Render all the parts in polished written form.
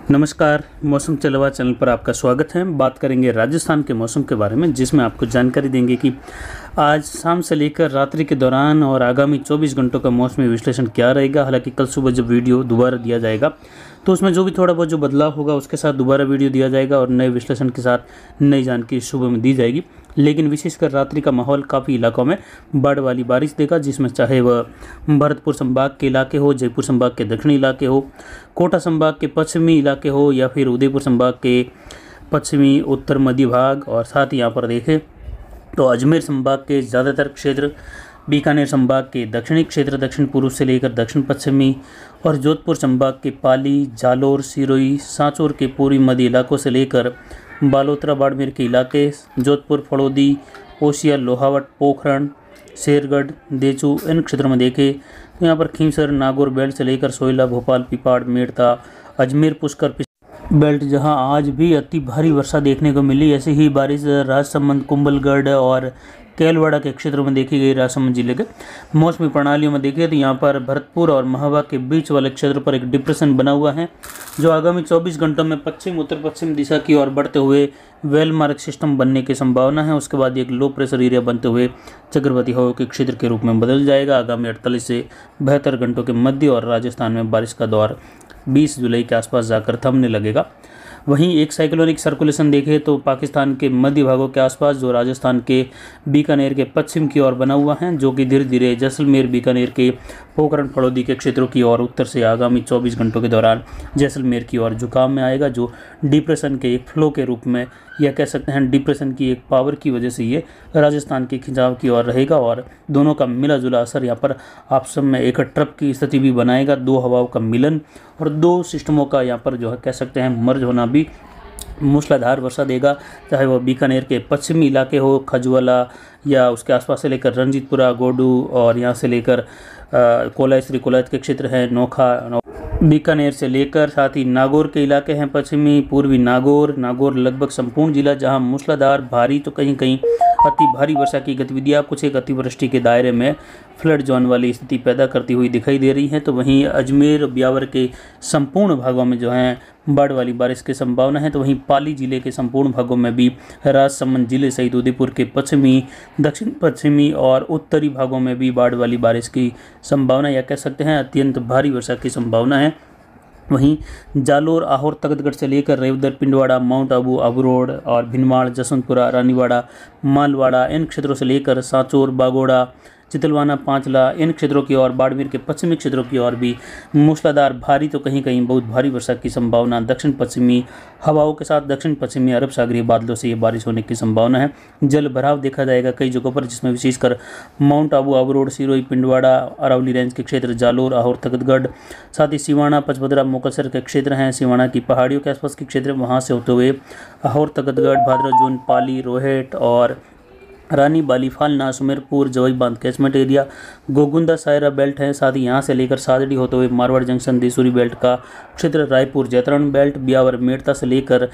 नमस्कार, मौसम चलवा चैनल पर आपका स्वागत है। बात करेंगे राजस्थान के मौसम के बारे में, जिसमें आपको जानकारी देंगे कि आज शाम से लेकर रात्रि के दौरान और आगामी 24 घंटों का मौसमी विश्लेषण क्या रहेगा। हालांकि कल सुबह जब वीडियो दोबारा दिया जाएगा तो उसमें जो भी थोड़ा बहुत जो बदलाव होगा उसके साथ दोबारा वीडियो दिया जाएगा और नए विश्लेषण के साथ नई जानकारी सुबह में दी जाएगी। लेकिन विशेषकर रात्रि का माहौल काफ़ी इलाकों में बाढ़ वाली बारिश देगा, जिसमें चाहे वह भरतपुर संभाग के इलाके हो, जयपुर संभाग के दक्षिणी इलाके हो, कोटा संभाग के पश्चिमी इलाके हो या फिर उदयपुर संभाग के पश्चिमी उत्तर मध्य भाग, और साथ ही यहाँ पर देखें तो अजमेर संभाग के ज़्यादातर क्षेत्र, बीकानेर संभाग के दक्षिणी क्षेत्र दक्षिण पूर्व से लेकर दक्षिण पश्चिमी, और जोधपुर संभाग के पाली, जालोर, सिरोही, सांचौर के पूर्वी मध्य इलाकों से लेकर बालोतरा बाड़मेर के इलाके, जोधपुर, फड़ौदी, ओसिया, लोहावट, पोखरण, शेरगढ़, देचू, इन क्षेत्रों में देखें तो यहाँ पर खींवसर, नागौर बेल्ट से लेकर सोयला, भोपाल, पिपाड़, मेड़ता, अजमेर, पुष्कर बेल्ट जहां आज भी अति भारी वर्षा देखने को मिली। ऐसी ही बारिश राजसमंद, कुंभलगढ़ और केलवाड़ा के क्षेत्रों में देखी गई। राजसमंद जिले के मौसमी प्रणालियों में देखिए तो यहाँ पर भरतपुर और महाबा के बीच वाले क्षेत्र पर एक डिप्रेशन बना हुआ है, जो आगामी 24 घंटों में पश्चिम उत्तर पश्चिम दिशा की ओर बढ़ते हुए वेल मार्ग सिस्टम बनने की संभावना है। उसके बाद एक लो प्रेशर एरिया बनते हुए चक्रवाती हवा के क्षेत्र के रूप में बदल जाएगा। आगामी 48 से 72 घंटों के मध्य और राजस्थान में बारिश का दौर 20 जुलाई के आसपास जाकर थमने लगेगा। वहीं एक साइक्लोनिक सर्कुलेशन देखें तो पाकिस्तान के मध्य भागों के आसपास, जो राजस्थान के बीकानेर के पश्चिम की ओर बना हुआ है, जो कि धीरे धीरे जैसलमेर, बीकानेर के पोखरण, फड़ौदी के क्षेत्रों की ओर उत्तर से आगामी 24 घंटों के दौरान जैसलमेर की ओर झुकाव में आएगा, जो डिप्रेशन के एक फ्लो के रूप में, या कह सकते हैं डिप्रेशन की एक पावर की वजह से ये राजस्थान के खिंचाव की ओर रहेगा। और दोनों का मिला जुला असर यहाँ पर आपस में एक ट्रप की स्थिति भी बनाएगा। दो हवाओं का मिलन और दो सिस्टमों का यहाँ पर जो है कह सकते हैं मर्ज होना भी मूसलाधार वर्षा देगा, चाहे वह बीकानेर के पश्चिमी इलाके हो, खजुवाला या उसके आसपास से लेकर रंजीतपुरा, गोडू और यहाँ से लेकर कोलाय, श्री कोलायत के क्षेत्र हैं, नोखा, बीकानेर से लेकर साथ ही नागौर के इलाके हैं, पश्चिमी पूर्वी नागौर लगभग संपूर्ण जिला, जहां मूसलाधार भारी तो कहीं कहीं अति भारी वर्षा की गतिविधियां कुछ एक अतिवृष्टि के दायरे में फ्लड जोन वाली स्थिति पैदा करती हुई दिखाई दे रही है। तो वहीं अजमेर, ब्यावर के संपूर्ण भागों में जो है बाढ़ वाली बारिश की संभावना है। तो वहीं पाली जिले के संपूर्ण भागों में भी, राजसमंद जिले सहित उदयपुर के पश्चिमी, दक्षिण पश्चिमी और उत्तरी भागों में भी बाढ़ वाली बारिश की संभावना, या कह सकते हैं अत्यंत भारी वर्षा की संभावना है। वहीं जालोर, आहोर, तख्तगढ़ से लेकर रेवदर, पिंडवाड़ा, माउंट आबू, अबरोड और भिनमाड़, जसवंतपुरा, रानीवाड़ा, मालवाड़ा, इन क्षेत्रों से लेकर सांचौर, बागोड़ा, चितलवाना, पांचला, इन क्षेत्रों की ओर, बाड़मेर के पश्चिमी क्षेत्रों की ओर भी मूसलाधार भारी तो कहीं कहीं बहुत भारी वर्षा की संभावना। दक्षिण पश्चिमी हवाओं के साथ दक्षिण पश्चिमी अरब सागरीय बादलों से ये बारिश होने की संभावना है। जल भराव देखा जाएगा कई जगहों पर, जिसमें विशेषकर माउंट आबू, अबरोड, सिरोही, पिंडवाड़ा, अरावली रेंज के क्षेत्र, जालोर, आहोर, तख्तगढ़, साथ ही सिवाना, पचभद्रा, मोकलसर के क्षेत्र हैं, सिवाना की पहाड़ियों के आसपास के क्षेत्र, वहाँ से होते हुए आहोर, तख्तगढ़, भादरा जोन, पाली, रोहट और रानी, बाली, फालना, सुमेरपुर, जवाई बांध catchment area, Gogunda, Saira belt है, साथ ही यहाँ से लेकर सादड़ी होते हुए मारवाड़ जंक्शन, देसूरी बेल्ट का क्षेत्र, रायपुर, जैतरण बेल्ट, ब्यावर, मेड़ता से लेकर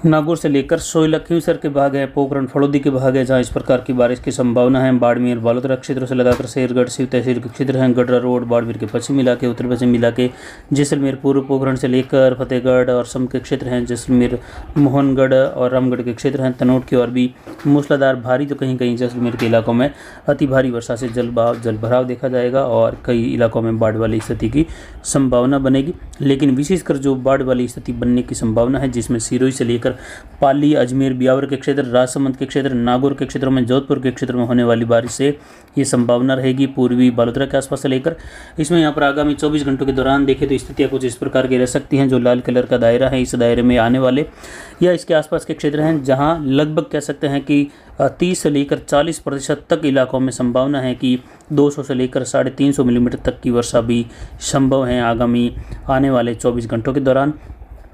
नागौर से लेकर सोयला, खींवसर के भाग है, पोखरण, फड़ौदी के भाग है, जहाँ इस प्रकार की बारिश की संभावना है। बाड़मेर, बालोतरा क्षेत्रों से लगाकर शेरगढ़, शिव तहसील के क्षेत्र हैं, गडरा रोड, बाड़मेर के पश्चिमी इलाके, उत्तर पश्चिमी इलाके, जैसलमेर पूर्व, पोखरण से लेकर फतेहगढ़ और सम के क्षेत्र हैं, जैसलमेर, मोहनगढ़ और रामगढ़ के क्षेत्र हैं, तनोट की ओर भी मूसलाधार भारी तो कहीं कहीं जैसलमेर के इलाकों में अति भारी वर्षा से जल भराव देखा जाएगा और कई इलाकों में बाढ़ वाली स्थिति की संभावना बनेगी। लेकिन विशेषकर जो बाढ़ वाली स्थिति बनने की संभावना है, जिसमें सिरोही से लेकर पाली, अजमेर, ब्यावर के क्षेत्र, राजसमंद के क्षेत्र, नागौर के क्षेत्रों में, जोधपुर के क्षेत्र में होने वाली बारिश से ये संभावना रहेगी। पूर्वी बालोतरा के आसपास से लेकर इसमें यहाँ पर आगामी 24 घंटों के दौरान देखें तो स्थितियाँ कुछ इस प्रकार की रह सकती हैं। जो लाल कलर का दायरा है, इस दायरे में आने वाले या इसके आसपास के क्षेत्र हैं, जहाँ लगभग कह सकते हैं कि 30 से लेकर 40% तक इलाकों में संभावना है कि 200 से लेकर 350 मिलीमीटर तक की वर्षा भी संभव है आगामी आने वाले 24 घंटों के दौरान।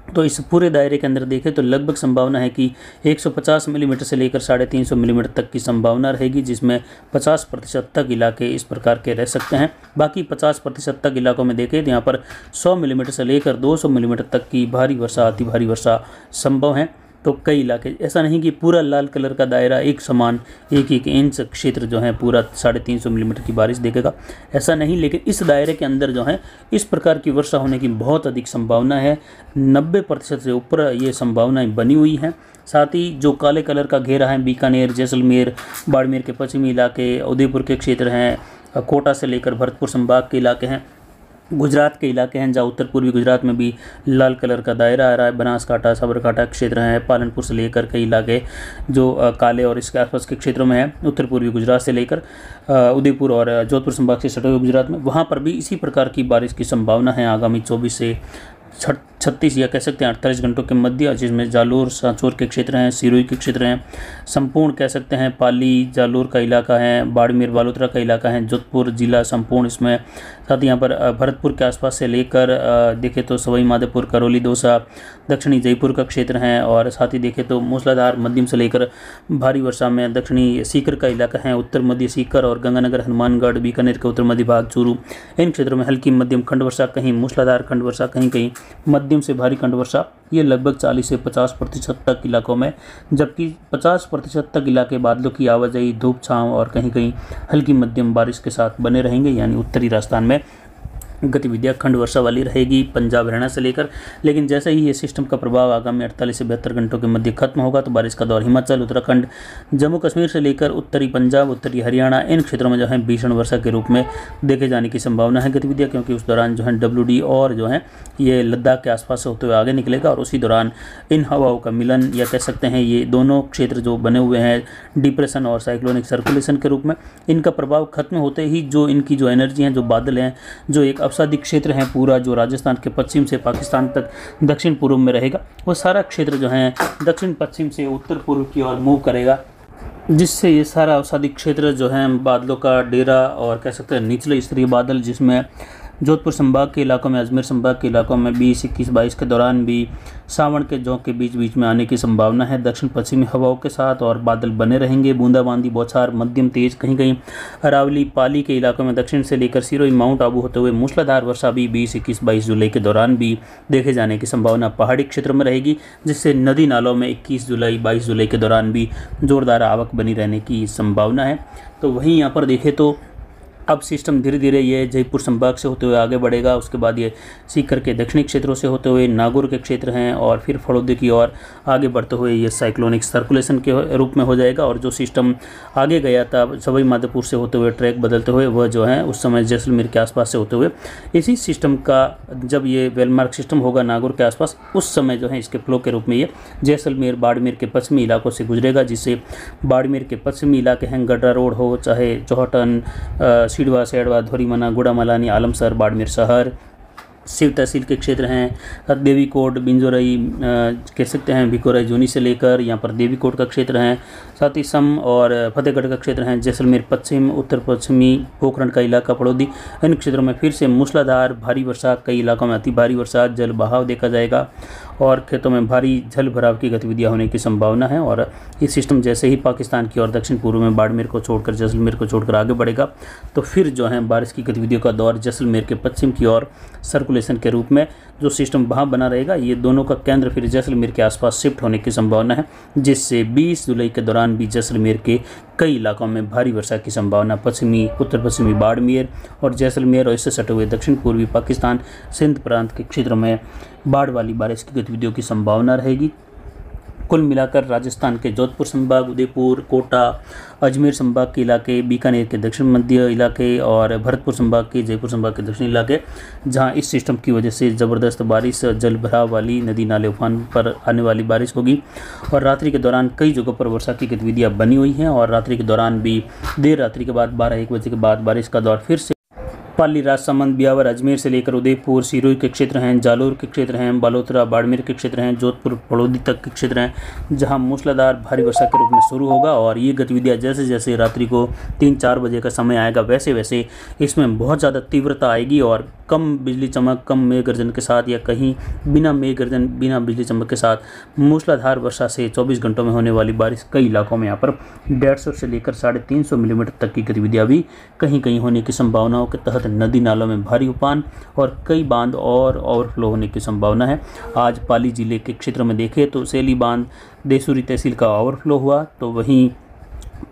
तो इस पूरे दायरे के अंदर देखें तो लगभग संभावना है कि 150 मिलीमीटर से लेकर 350 मिलीमीटर तक की संभावना रहेगी, जिसमें 50% तक इलाके इस प्रकार के रह सकते हैं। बाकी 50% तक इलाकों में देखें तो यहाँ पर 100 मिलीमीटर से लेकर 200 मिलीमीटर तक की भारी वर्षा, अति भारी वर्षा संभव है। तो कई इलाके, ऐसा नहीं कि पूरा लाल कलर का दायरा एक समान 1-1 इंच क्षेत्र जो है पूरा 350 मिलीमीटर की बारिश देखेगा, ऐसा नहीं। लेकिन इस दायरे के अंदर जो है इस प्रकार की वर्षा होने की बहुत अधिक संभावना है। 90% से ऊपर ये संभावनाएं बनी हुई हैं। साथ ही जो काले कलर का घेरा है, बीकानेर, जैसलमेर, बाड़मेर के पश्चिमी इलाके, उदयपुर के क्षेत्र हैं, कोटा से लेकर भरतपुर संभाग के इलाके हैं, गुजरात के इलाके हैं, जहाँ उत्तर पूर्वी गुजरात में भी लाल कलर का दायरा आ रहा है, बनासकांठा, साबरकांठा क्षेत्र हैं, पालनपुर से लेकर कई इलाके जो काले और इसके आसपास के क्षेत्रों में है, उत्तर पूर्वी गुजरात से लेकर उदयपुर और जोधपुर संभाग से सटे हुए गुजरात में, वहाँ पर भी इसी प्रकार की बारिश की संभावना है आगामी 24 से 36 या कह सकते हैं 48 घंटों के मध्य, जिसमें जालोर, सांचौर के क्षेत्र हैं, सिरोही के क्षेत्र हैं, संपूर्ण कह सकते हैं पाली, जालोर का इलाका है, बाड़मेर, बालोतरा का इलाका है, जोधपुर जिला संपूर्ण इसमें, साथ ही यहाँ पर भरतपुर के आसपास से लेकर देखें तो सवाई माधोपुर, करौली, दौसा, दक्षिणी जयपुर का क्षेत्र है, और साथ ही देखें तो मूसलाधार मध्यम से लेकर भारी वर्षा में दक्षिणी सीकर का इलाका है, उत्तर मध्य सीकर और गंगानगर, हनुमानगढ़, बीकानेर के उत्तर मध्य भाग, चूरू, इन क्षेत्रों में हल्की मध्यम खंड वर्षा, कहीं मूसलाधार खंड वर्षा, कहीं कहीं मध्यम से भारी खंड वर्षा, ये लगभग 40 से 50% तक इलाकों में, जबकि 50% तक इलाके बादलों की आवाजाही, धूप छांव और कहीं कहीं हल्की मध्यम बारिश के साथ बने रहेंगे। यानी उत्तरी राजस्थान में गतिविधियां खंड वर्षा वाली रहेगी, पंजाब, हरियाणा से लेकर। लेकिन जैसे ही ये सिस्टम का प्रभाव आगामी 48 से 72 घंटों के मध्य खत्म होगा तो बारिश का दौर हिमाचल, उत्तराखंड, जम्मू कश्मीर से लेकर उत्तरी पंजाब, उत्तरी हरियाणा, इन क्षेत्रों में जो है भीषण वर्षा के रूप में देखे जाने की संभावना है गतिविधियाँ, क्योंकि उस दौरान जो है WD और जो है ये लद्दाख के आसपास से होते हुए आगे निकलेगा, और उसी दौरान इन हवाओं का मिलन, या कह सकते हैं ये दोनों क्षेत्र जो बने हुए हैं डिप्रेशन और साइक्लोनिक सर्कुलेशन के रूप में, इनका प्रभाव खत्म होते ही जो इनकी जो एनर्जी हैं, जो बादल हैं, जो एक अवसादी क्षेत्र है पूरा जो राजस्थान के पश्चिम से पाकिस्तान तक दक्षिण पूर्व में रहेगा, वो सारा क्षेत्र जो है दक्षिण पश्चिम से उत्तर पूर्व की ओर मूव करेगा, जिससे ये सारा अवसादी क्षेत्र जो है बादलों का डेरा, और कह सकते हैं निचले स्तरीय बादल, जिसमें जोधपुर संभाग के इलाकों में, अजमेर संभाग के इलाकों में 20, 21, 22 के दौरान भी सावन के जोंक के बीच बीच में आने की संभावना है दक्षिण पश्चिमी हवाओं के साथ, और बादल बने रहेंगे। बूंदाबांदी, बौछार, मध्यम तेज, कहीं कहीं अरावली, पाली के इलाकों में दक्षिण से लेकर सिरोही, माउंट आबू होते हुए मूसलाधार वर्षा भी 20, 21, 22 जुलाई के दौरान भी देखे जाने की संभावना पहाड़ी क्षेत्र में रहेगी, जिससे नदी नालों में 21 जुलाई, 22 जुलाई के दौरान भी जोरदार आवक बनी रहने की संभावना है। तो वहीं यहाँ पर देखें तो अब सिस्टम धीरे धीरे ये जयपुर संभाग से होते हुए आगे बढ़ेगा, उसके बाद ये सीकर के दक्षिणी क्षेत्रों से होते हुए नागौर के क्षेत्र हैं, और फिर फड़ौदी की ओर आगे बढ़ते हुए ये साइक्लोनिक सर्कुलेशन के रूप में हो जाएगा। और जो सिस्टम आगे गया था सवाई माधोपुर से होते हुए ट्रैक बदलते हुए, वह जो है उस समय जैसलमेर के आसपास से होते हुए, इसी सिस्टम का जब ये वेलमार्क सिस्टम होगा नागौर के आसपास, उस समय जो है इसके फ्लो के रूप में ये जैसलमेर, बाड़मेर के पश्चिमी इलाकों से गुजरेगा, जिससे बाड़मेर के पश्चिमी इलाके हैं, गड्ढा रोड हो, चाहे चौहटन, सीडवा, सेडवा, धोरीमना, गुड़ामलानी, आलमसर, बाड़मेर शहर, शिव तहसील के क्षेत्र हैं, देवीकोट, बिंजोरई, कह सकते हैं भिकोराई जोनी से लेकर यहाँ पर देवीकोट का क्षेत्र है, साथ ही सम और फतेहगढ़ का क्षेत्र हैं, जैसलमेर पश्चिम, उत्तर पश्चिमी पोखरण का इलाका, पड़ौदी, इन क्षेत्रों में फिर से मूसलाधार भारी वर्षा, कई इलाकों में अति भारी वर्षा, जल बहाव देखा जाएगा, और खेतों में भारी जल भराव की गतिविधियां होने की संभावना है। और ये सिस्टम जैसे ही पाकिस्तान की ओर दक्षिण पूर्व में बाड़मेर को छोड़कर, जैसलमेर को छोड़कर आगे बढ़ेगा, तो फिर जो है बारिश की गतिविधियों का दौर जैसलमेर के पश्चिम की ओर सर्कुलेशन के रूप में जो सिस्टम वहाँ बना रहेगा, ये दोनों का केंद्र फिर जैसलमेर के आसपास शिफ्ट होने की संभावना है, जिससे 20 जुलाई के दौरान भी जैसलमेर के कई इलाकों में भारी वर्षा की संभावना, पश्चिमी, उत्तर पश्चिमी बाड़मेर और जैसलमेर और इससे सटे हुए दक्षिण पूर्वी पाकिस्तान, सिंध प्रांत के क्षेत्रों में बाढ़ वाली बारिश की गतिविधियों की संभावना रहेगी। कुल मिलाकर राजस्थान के जोधपुर संभाग, उदयपुर, कोटा, अजमेर संभाग के इलाके, बीकानेर के दक्षिण मध्य इलाके और भरतपुर संभाग के, जयपुर संभाग के दक्षिणी इलाके, जहां इस सिस्टम की वजह से ज़बरदस्त बारिश, जल भराव वाली, नदी नाले उफान पर आने वाली बारिश होगी। और रात्रि के दौरान कई जगहों पर वर्षा की गतिविधियाँ बनी हुई हैं, और रात्रि के दौरान भी देर रात्रि के बाद 12-1 बजे के बाद बारिश का दौर फिर से पाली, राजसमंद, ब्यावर, अजमेर से लेकर उदयपुर, सिरोही के क्षेत्र हैं, जालोर के क्षेत्र हैं, बालोतरा, बाड़मेर के क्षेत्र हैं, जोधपुर, फड़ौदी तक के क्षेत्र हैं, जहां मूसलाधार भारी वर्षा के रूप में शुरू होगा। और ये गतिविधियां जैसे जैसे रात्रि को 3-4 बजे का समय आएगा, वैसे वैसे इसमें बहुत ज़्यादा तीव्रता आएगी, और कम बिजली चमक, कम मेघ गर्जन के साथ, या कहीं बिना मेघ गर्जन, बिना बिजली चमक के साथ मूसलाधार वर्षा से 24 घंटों में होने वाली बारिश कई इलाकों में यहाँ पर 150 से लेकर 350 मिलीमीटर तक की गतिविधियाँ भी कहीं कहीं होने की संभावनाओं के तहत नदी नालों में भारी उफान और कई बांध और ओवरफ्लो होने की संभावना है। आज पाली जिले के क्षेत्र में देखें तो सैली बांध देसूरी तहसील का ओवरफ्लो हुआ, तो वहीं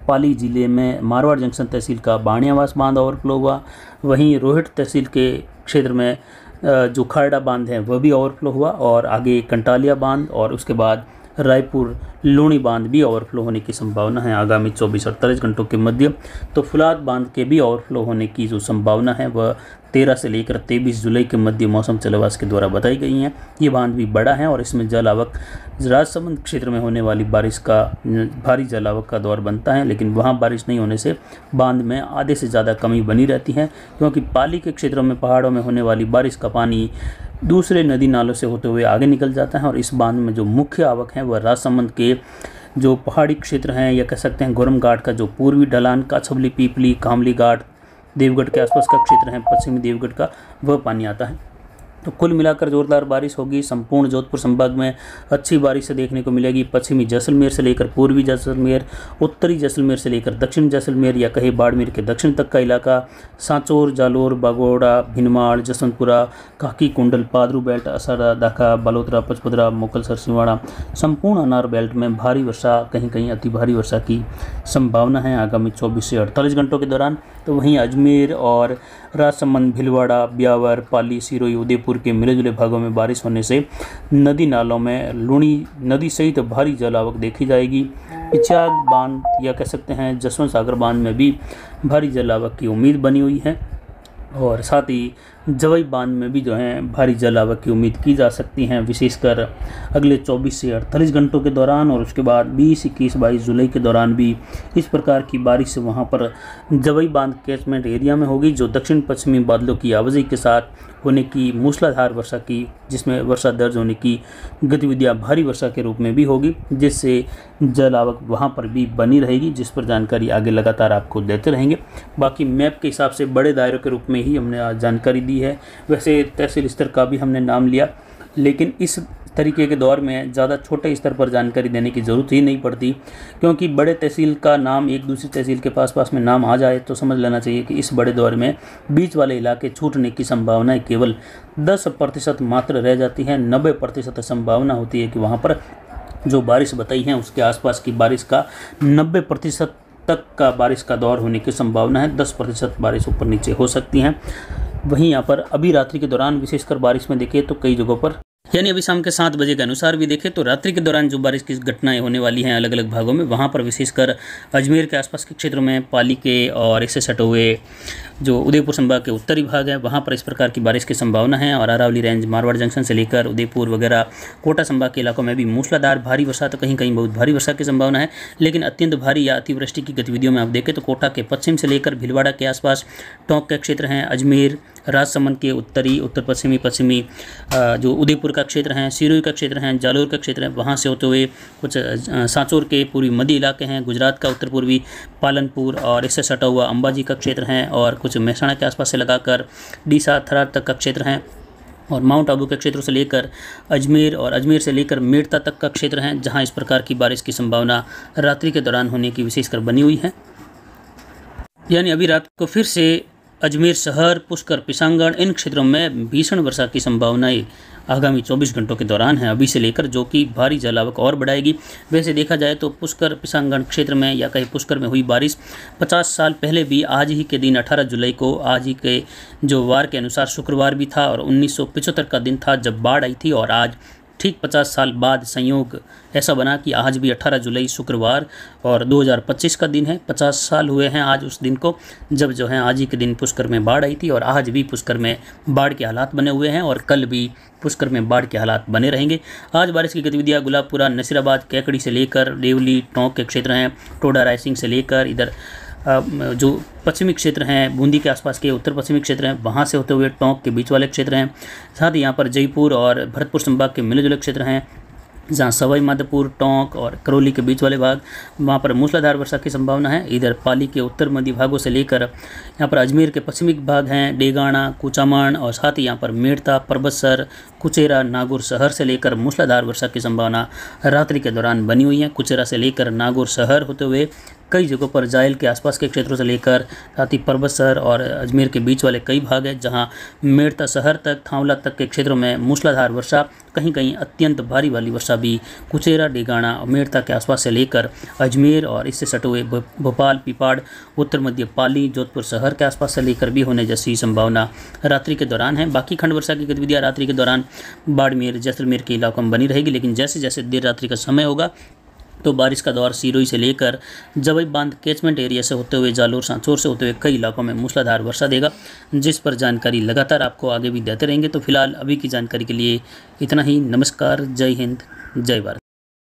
पाली जिले में मारवाड़ जंक्शन तहसील का बाणियावास बांध ओवरफ्लो हुआ। वहीं रोहिट तहसील के क्षेत्र में जो खारड़ा बांध है वह भी ओवरफ्लो हुआ, और आगे कंटालिया बांध और उसके बाद रायपुर लूणी बांध भी ओवरफ्लो होने की संभावना है आगामी 24-48 घंटों के मध्य। तो फुलाद बांध के भी ओवरफ्लो होने की जो संभावना है वह 13 से लेकर 23 जुलाई के मध्य मौसम जलवास के द्वारा बताई गई हैं। ये बांध भी बड़ा है और इसमें जल आवक राजसमंद क्षेत्र में होने वाली बारिश का भारी जल आवक का दौर बनता है, लेकिन वहाँ बारिश नहीं होने से बांध में आधे से ज़्यादा कमी बनी रहती है, क्योंकि पाली के क्षेत्रों में पहाड़ों में होने वाली बारिश का पानी दूसरे नदी नालों से होते हुए आगे निकल जाता है। और इस बांध में जो मुख्य आवक है वह राजसमंद के जो पहाड़ी क्षेत्र हैं, या कह सकते हैं गोरम घाट का जो पूर्वी ढलान काछबली, पीपली, कामली घाट, देवगढ़ के आसपास का क्षेत्र है, पश्चिमी देवगढ़ का, वह पानी आता है। तो कुल मिलाकर जोरदार बारिश होगी। संपूर्ण जोधपुर संभाग में अच्छी बारिश देखने को मिलेगी। पश्चिमी जैसलमेर से लेकर पूर्वी जैसलमेर, उत्तरी जैसलमेर से लेकर दक्षिण जैसलमेर या कहीं बाड़मेर के दक्षिण तक का इलाका, सांचौर, जालोर, बागोड़ा, भिनमाल, जसवंतपुरा, काकी कुंडल, पादरू बेल्ट, असारा, दाखा, बालोतरा, पचपदरा, मोकलसर, सिवाड़ा, संपूर्ण अनार बेल्ट में भारी वर्षा, कहीं कहीं अति भारी वर्षा की संभावना है आगामी 24 से 48 घंटों के दौरान। तो वहीं अजमेर और राजसमंद, भीलवाड़ा, ब्यावर, पाली, सिरोही, उदयपुर के मिले जुले भागों में बारिश होने से नदी नालों में लूणी नदी सहित भारी जल आवक देखी जाएगी। पिचाग बांध या कह सकते हैं जसवंत सागर बांध में भी भारी जल आवक की उम्मीद बनी हुई है, और साथ ही जवई बांध में भी जो है भारी जल आवक की उम्मीद की जा सकती है, विशेषकर अगले 24 से 48 घंटों के दौरान। और उसके बाद 20, 21, 22 जुलाई के दौरान भी इस प्रकार की बारिश वहां पर जवई बांध कैचमेंट एरिया में होगी, जो दक्षिण पश्चिमी बादलों की आवाजाही के साथ होने की मूसलाधार वर्षा की, जिसमें वर्षा दर्ज होने की गतिविधियां भारी वर्षा के रूप में भी होगी, जिससे जल आवक वहां पर भी बनी रहेगी, जिस पर जानकारी आगे लगातार आपको देते रहेंगे। बाकी मैप के हिसाब से बड़े दायरों के रूप में ही हमने आज जानकारी दी है। वैसे तहसील स्तर का भी हमने नाम लिया, लेकिन इस तरीके के दौर में ज़्यादा छोटे स्तर पर जानकारी देने की ज़रूरत ही नहीं पड़ती, क्योंकि बड़े तहसील का नाम एक दूसरी तहसील के पास में नाम आ जाए तो समझ लेना चाहिए कि इस बड़े दौर में बीच वाले इलाके छूटने की संभावनाएं केवल 10% मात्र रह जाती है। 90% संभावना होती है कि वहाँ पर जो बारिश बताई है उसके आसपास की बारिश का 90% तक का बारिश का दौर होने की संभावना है। 10% बारिश ऊपर नीचे हो सकती हैं। वहीं यहाँ पर अभी रात्रि के दौरान विशेषकर बारिश में देखें तो कई जगहों पर, यानी अभी शाम के 7 बजे के अनुसार भी देखें तो रात्रि के दौरान जो बारिश की घटनाएं होने वाली हैं अलग अलग भागों में, वहाँ पर विशेषकर अजमेर के आसपास के क्षेत्रों में, पाली के और इससे सटे हुए जो उदयपुर संभाग के उत्तरी भाग है वहाँ पर इस प्रकार की बारिश की संभावना है। और अरावली रेंज, मारवाड़ जंक्शन से लेकर उदयपुर वगैरह कोटा संभाग के इलाकों में भी मूसलाधार भारी वर्षा, तो कहीं कहीं बहुत भारी वर्षा की संभावना है। लेकिन अत्यंत भारी या अतिवृष्टि की गतिविधियों में आप देखें तो कोटा के पश्चिम से लेकर भीलवाड़ा के आसपास, टोंक के क्षेत्र हैं, अजमेर, राजसमंद के उत्तरी, उत्तर पश्चिमी जो उदयपुर का क्षेत्र है, सिरोही का क्षेत्र है, जालोर का क्षेत्र है, वहाँ से होते हुए कुछ सांचौर के पूर्वी मध्य इलाके हैं, गुजरात का उत्तर पूर्वी पालनपुर और इससे सटा हुआ अंबाजी का क्षेत्र है, और कुछ महसाणा के आसपास से लगाकर डीसा, थरार तक का क्षेत्र है, और माउंट आबू के क्षेत्रों से लेकर अजमेर और अजमेर से लेकर मेड़ता तक का क्षेत्र है, जहां इस प्रकार की बारिश की संभावना रात्रि के दौरान होने की विशेषकर बनी हुई है। यानी अभी रात को फिर से अजमेर शहर, पुष्कर, पिसांगण, इन क्षेत्रों में भीषण वर्षा की संभावनाएं आगामी 24 घंटों के दौरान है अभी से लेकर, जो कि भारी जल आवक और बढ़ाएगी। वैसे देखा जाए तो पुष्कर, पिसांगण क्षेत्र में या कहीं पुष्कर में हुई बारिश 50 साल पहले भी आज ही के दिन 18 जुलाई को, आज ही के जो वार के अनुसार शुक्रवार भी था और 1975 का दिन था जब बाढ़ आई थी, और आज ठीक 50 साल बाद संयोग ऐसा बना कि आज भी 18 जुलाई शुक्रवार और 2025 का दिन है। 50 साल हुए हैं आज उस दिन को जब जो है आज ही के दिन पुष्कर में बाढ़ आई थी, और आज भी पुष्कर में बाढ़ के हालात बने हुए हैं और कल भी पुष्कर में बाढ़ के हालात बने रहेंगे। आज बारिश की गतिविधियां गुलाबपुरा, नसीराबाद, कैकड़ी से लेकर देवली, टोंक के क्षेत्र हैं, टोडा रायसिंह से लेकर इधर जो पश्चिमी क्षेत्र हैं, बूंदी के आसपास के उत्तर पश्चिमी क्षेत्र हैं, वहाँ से होते हुए टोंक के बीच वाले क्षेत्र हैं। साथ ही यहाँ पर जयपुर और भरतपुर संभाग के मिले जुले क्षेत्र हैं, जहाँ सवाई माधोपुर, टोंक और करौली के बीच वाले भाग, वहाँ पर मूसलाधार वर्षा की संभावना है। इधर पाली के उत्तर मध्य भागों से लेकर यहाँ पर अजमेर के पश्चिमी भाग हैं, डेगाना, कुचामण, और साथ ही यहाँ पर मेड़ता, परबतसर, कुचेरा, नागौर शहर से लेकर मूसलाधार वर्षा की संभावना रात्रि के दौरान बनी हुई है। कुचेरा से लेकर नागौर शहर होते हुए कई जगहों पर जायल के आसपास के क्षेत्रों से लेकर साथ ही पर्वत शहर और अजमेर के बीच वाले कई भाग हैं जहां मेड़ता शहर तक थावला तक के क्षेत्रों में मूसलाधार वर्षा, कहीं कहीं अत्यंत भारी वाली वर्षा भी कुचेरा, डेगाना और मेड़ता के आसपास से लेकर अजमेर और इससे सटे हुए भोपाल, पिपाड़, उत्तर मध्य पाली, जोधपुर शहर के आसपास से लेकर भी होने जैसी संभावना रात्रि के दौरान है। बाकी खंड वर्षा की गतिविधियां रात्रि के दौरान बाड़मेर, जैसलमेर के इलाकों में बनी रहेगी, लेकिन जैसे जैसे देर रात्रि का समय होगा तो बारिश का दौर सिरोही से लेकर जबई बांध कैचमेंट एरिया से होते हुए जालोर, सांचौर से होते हुए कई इलाकों में मूसलाधार वर्षा देगा, जिस पर जानकारी लगातार आपको आगे भी देते रहेंगे। तो फिलहाल अभी की जानकारी के लिए इतना ही। नमस्कार, जय हिंद, जय भारत।